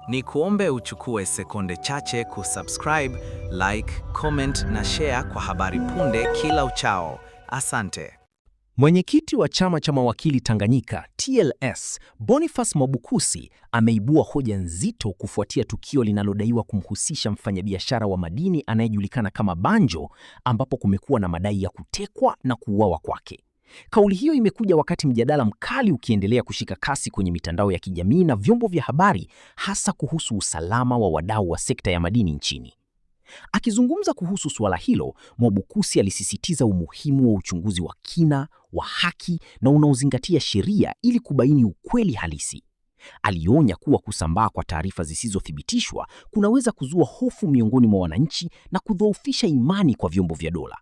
Ni kuombe uchukue sekunde chache kusubscribe, like, comment na share kwa habari punde kila uchao. Asante. Mwenyekiti wa chama cha mawakili Tanganyika TLS, Boniface Mwabukusi ameibua hoja nzito kufuatia tukio linalodaiwa kumhusisha mfanyabiashara wa madini anayejulikana kama Banjo, ambapo kumekuwa na madai ya kutekwa na kuuawa kwake. Kauli hiyo imekuja wakati mjadala mkali ukiendelea kushika kasi kwenye mitandao ya kijamii na vyombo vya habari, hasa kuhusu usalama wa wadau wa sekta ya madini nchini. Akizungumza kuhusu suala hilo, Mwabukusi alisisitiza umuhimu wa uchunguzi wa kina, wa haki na unaozingatia sheria ili kubaini ukweli halisi. Alionya kuwa kusambaa kwa taarifa zisizothibitishwa kunaweza kuzua hofu miongoni mwa wananchi na kudhoofisha imani kwa vyombo vya dola.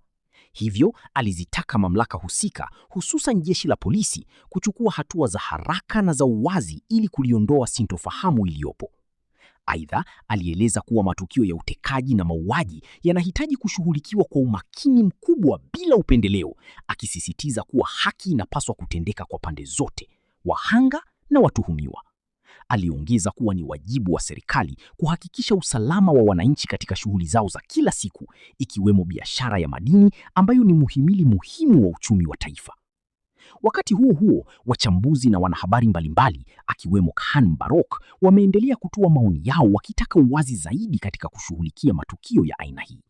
Hivyo, alizitaka mamlaka husika, hususan jeshi la polisi, kuchukua hatua za haraka na za uwazi ili kuliondoa sintofahamu iliyopo. Aidha, alieleza kuwa matukio ya utekaji na mauaji yanahitaji kushughulikiwa kwa umakini mkubwa bila upendeleo, akisisitiza kuwa haki inapaswa kutendeka kwa pande zote, wahanga na watuhumiwa. Aliongeza kuwa ni wajibu wa serikali kuhakikisha usalama wa wananchi katika shughuli zao za kila siku, ikiwemo biashara ya madini ambayo ni muhimili muhimu wa uchumi wa taifa. Wakati huo huo, wachambuzi na wanahabari mbalimbali akiwemo Khan Barok wameendelea kutoa maoni yao wakitaka uwazi zaidi katika kushughulikia matukio ya aina hii.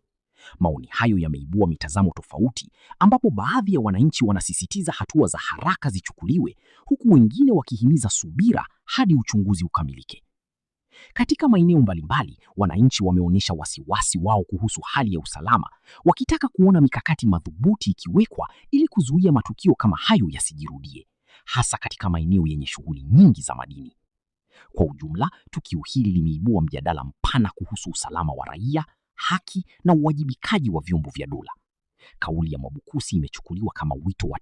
Maoni hayo yameibua mitazamo tofauti, ambapo baadhi ya wananchi wanasisitiza hatua za haraka zichukuliwe, huku wengine wakihimiza subira hadi uchunguzi ukamilike. Katika maeneo mbalimbali, wananchi wameonyesha wasiwasi wao kuhusu hali ya usalama, wakitaka kuona mikakati madhubuti ikiwekwa ili kuzuia matukio kama hayo yasijirudie, hasa katika maeneo yenye shughuli nyingi za madini. Kwa ujumla, tukio hili limeibua mjadala mpana kuhusu usalama wa raia, haki na uwajibikaji wa vyombo vya dola. Kauli ya Mwabukusi imechukuliwa kama wito wa